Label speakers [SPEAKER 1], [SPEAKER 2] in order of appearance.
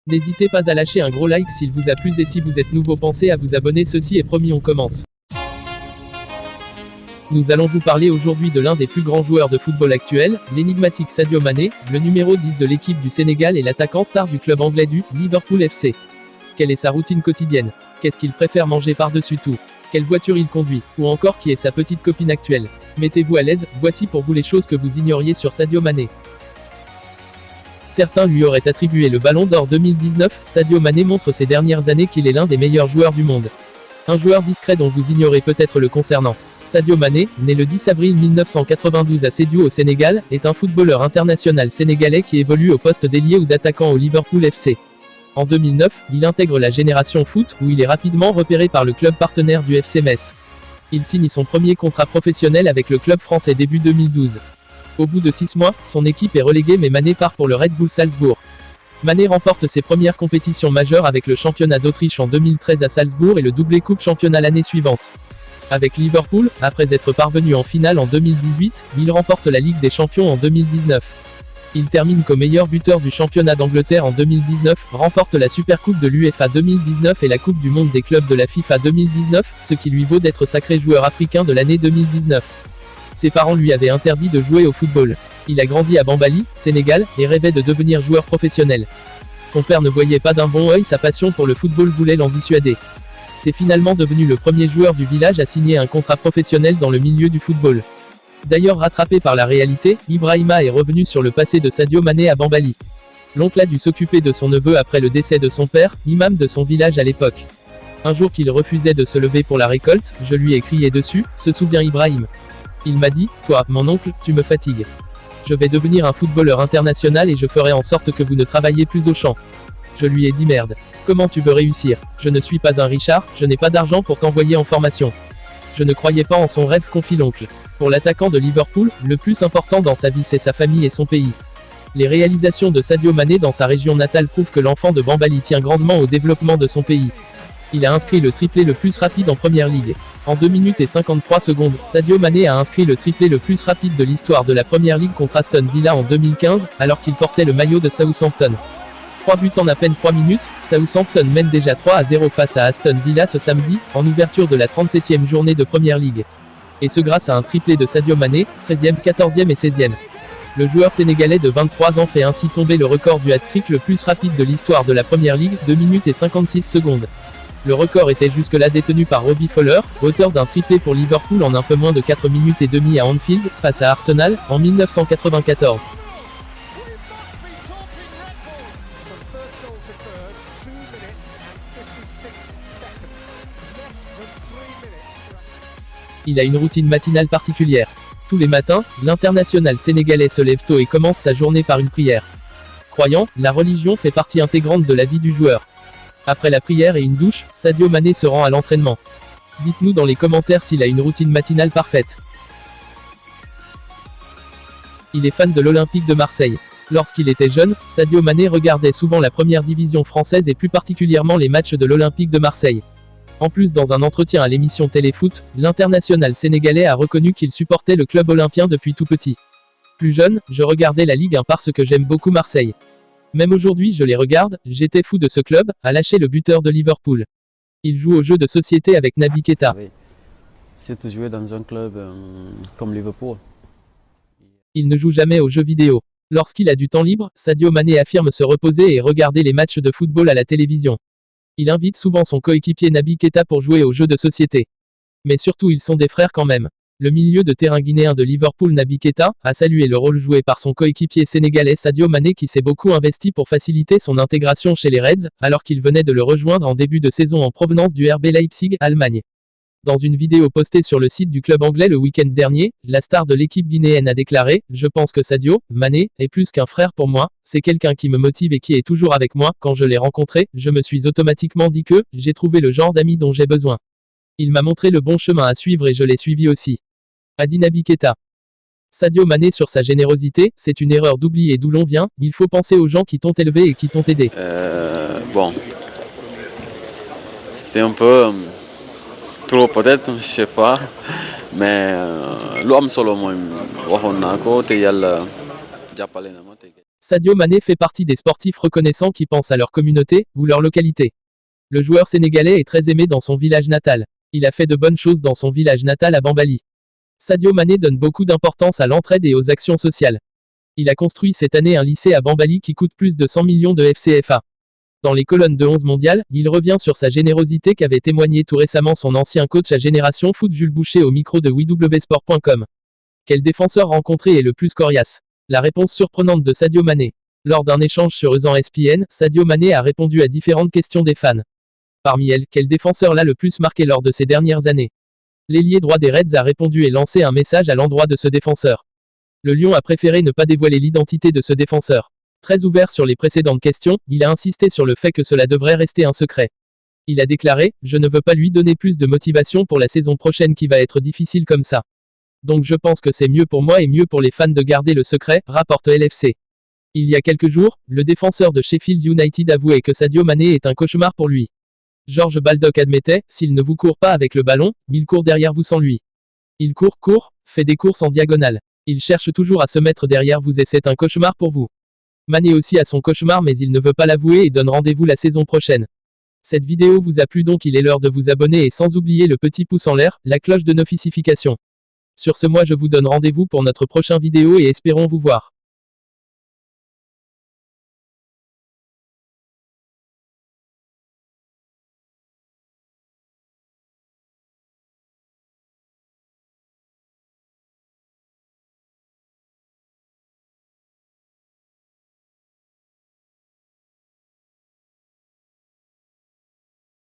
[SPEAKER 1] N'hésitez pas à lâcher un gros like s'il vous a plu et si vous êtes nouveau pensez à vous abonner, ceci est promis, on commence. Nous allons vous parler aujourd'hui de l'un des plus grands joueurs de football actuel, l'énigmatique Sadio Mané, le numéro 10 de l'équipe du Sénégal et l'attaquant star du club anglais du Liverpool FC. Quelle est sa routine quotidienne? Qu'est-ce qu'il préfère manger par-dessus tout? Quelle voiture il conduit? Ou encore qui est sa petite copine actuelle? Mettez-vous à l'aise, voici pour vous les choses que vous ignoriez sur Sadio Mané. Certains lui auraient attribué le Ballon d'Or 2019, Sadio Mané montre ces dernières années qu'il est l'un des meilleurs joueurs du monde. Un joueur discret dont vous ignorez peut-être le concernant. Sadio Mané, né le 10 avril 1992 à Sédhiou au Sénégal, est un footballeur international sénégalais qui évolue au poste d'ailier ou d'attaquant au Liverpool FC. En 2009, il intègre la Génération Foot, où il est rapidement repéré par le club partenaire du FC Metz. Il signe son premier contrat professionnel avec le club français début 2012. Au bout de 6 mois, son équipe est reléguée mais Mané part pour le Red Bull Salzbourg. Mané remporte ses premières compétitions majeures avec le championnat d'Autriche en 2013 à Salzbourg et le doublé Coupe Championnat l'année suivante. Avec Liverpool, après être parvenu en finale en 2018, il remporte la Ligue des Champions en 2019. Il termine comme meilleur buteur du championnat d'Angleterre en 2019, remporte la Supercoupe de l'UEFA 2019 et la Coupe du Monde des clubs de la FIFA 2019, ce qui lui vaut d'être sacré joueur africain de l'année 2019. Ses parents lui avaient interdit de jouer au football. Il a grandi à Bambali, Sénégal, et rêvait de devenir joueur professionnel. Son père ne voyait pas d'un bon œil sa passion pour le football, voulait l'en dissuader. C'est finalement devenu le premier joueur du village à signer un contrat professionnel dans le milieu du football. D'ailleurs rattrapé par la réalité, Ibrahima est revenu sur le passé de Sadio Mané à Bambali. L'oncle a dû s'occuper de son neveu après le décès de son père, imam de son village à l'époque. Un jour qu'il refusait de se lever pour la récolte, je lui ai crié dessus, se souvient Ibrahim. Il m'a dit, toi, mon oncle, tu me fatigues. Je vais devenir un footballeur international et je ferai en sorte que vous ne travailliez plus au champ. Je lui ai dit merde. Comment tu veux réussir? Je ne suis pas un Richard, je n'ai pas d'argent pour t'envoyer en formation. Je ne croyais pas en son rêve, confie l'oncle. Pour l'attaquant de Liverpool, le plus important dans sa vie c'est sa famille et son pays. Les réalisations de Sadio Mané dans sa région natale prouvent que l'enfant de Bambali tient grandement au développement de son pays. Il a inscrit le triplé le plus rapide en Première Ligue. En 2 minutes et 53 secondes, Sadio Mané a inscrit le triplé le plus rapide de l'histoire de la Première Ligue contre Aston Villa en 2015, alors qu'il portait le maillot de Southampton. 3 buts en à peine 3 minutes, Southampton mène déjà 3-0 face à Aston Villa ce samedi, en ouverture de la 37e journée de Première Ligue. Et ce grâce à un triplé de Sadio Mané, 13e, 14e et 16e. Le joueur sénégalais de 23 ans fait ainsi tomber le record du hat-trick le plus rapide de l'histoire de la Première Ligue, 2 minutes et 56 secondes. Le record était jusque-là détenu par Robbie Fowler, auteur d'un triplé pour Liverpool en un peu moins de 4 minutes et demie à Anfield, face à Arsenal, en 1994. Il a une routine matinale particulière. Tous les matins, l'international sénégalais se lève tôt et commence sa journée par une prière. Croyant, la religion fait partie intégrante de la vie du joueur. Après la prière et une douche, Sadio Mané se rend à l'entraînement. Dites-nous dans les commentaires s'il a une routine matinale parfaite. Il est fan de l'Olympique de Marseille. Lorsqu'il était jeune, Sadio Mané regardait souvent la première division française et plus particulièrement les matchs de l'Olympique de Marseille. En plus, dans un entretien à l'émission Téléfoot, l'international sénégalais a reconnu qu'il supportait le club olympien depuis tout petit. Plus jeune, je regardais la Ligue 1 parce que j'aime beaucoup Marseille. Même aujourd'hui je les regarde, j'étais fou de ce club, a lâché le buteur de Liverpool. Il joue au jeu de société avec Naby Keita.
[SPEAKER 2] C'est de jouer dans un club comme Liverpool.
[SPEAKER 1] Il ne joue jamais aux jeux vidéo. Lorsqu'il a du temps libre, Sadio Mané affirme se reposer et regarder les matchs de football à la télévision. Il invite souvent son coéquipier Naby Keita pour jouer aux jeux de société. Mais surtout ils sont des frères quand même. Le milieu de terrain guinéen de Liverpool Naby Keita a salué le rôle joué par son coéquipier sénégalais Sadio Mané qui s'est beaucoup investi pour faciliter son intégration chez les Reds, alors qu'il venait de le rejoindre en début de saison en provenance du RB Leipzig, Allemagne. Dans une vidéo postée sur le site du club anglais le week-end dernier, la star de l'équipe guinéenne a déclaré « Je pense que Sadio Mané est plus qu'un frère pour moi, c'est quelqu'un qui me motive et qui est toujours avec moi. Quand je l'ai rencontré, je me suis automatiquement dit que j'ai trouvé le genre d'ami dont j'ai besoin. Il m'a montré le bon chemin à suivre et je l'ai suivi aussi. » A dit Naby Keita. Sadio Mané sur sa générosité, c'est une erreur d'oublier d'où l'on vient, il faut penser aux gens qui t'ont élevé et qui t'ont aidé.
[SPEAKER 2] Bon, c'était un peu trop peut-être, je sais pas, mais lu am solo mooy waxoon naa ko te yàlla jàppale na ma te
[SPEAKER 1] Sadio Mané fait partie des sportifs reconnaissants qui pensent à leur communauté, ou leur localité. Le joueur sénégalais est très aimé dans son village natal. Il a fait de bonnes choses dans son village natal à Bambali. Sadio Mané donne beaucoup d'importance à l'entraide et aux actions sociales. Il a construit cette année un lycée à Bambali qui coûte plus de 100 millions de FCFA. Dans les colonnes de 11 mondiales, il revient sur sa générosité qu'avait témoigné tout récemment son ancien coach à Génération Foot Jules Boucher au micro de www.sport.com. Quel défenseur rencontré est le plus coriace? La réponse surprenante de Sadio Mané. Lors d'un échange sur ESPN, Sadio Mané a répondu à différentes questions des fans. Parmi elles, quel défenseur l'a le plus marqué lors de ces dernières années? L'ailier droit des Reds a répondu et lancé un message à l'endroit de ce défenseur. Le Lion a préféré ne pas dévoiler l'identité de ce défenseur. Très ouvert sur les précédentes questions, il a insisté sur le fait que cela devrait rester un secret. Il a déclaré « Je ne veux pas lui donner plus de motivation pour la saison prochaine qui va être difficile comme ça. Donc je pense que c'est mieux pour moi et mieux pour les fans de garder le secret », rapporte LFC. Il y a quelques jours, le défenseur de Sheffield United avouait que Sadio Mané est un cauchemar pour lui. George Baldock admettait « S'il ne vous court pas avec le ballon, il court derrière vous sans lui. Il court, fait des courses en diagonale. Il cherche toujours à se mettre derrière vous et c'est un cauchemar pour vous. » Mané aussi a son cauchemar mais il ne veut pas l'avouer et donne rendez-vous la saison prochaine. Cette vidéo vous a plu donc il est l'heure de vous abonner et sans oublier le petit pouce en l'air, la cloche de notification. Sur ce moi je vous donne rendez-vous pour notre prochain vidéo et espérons vous voir.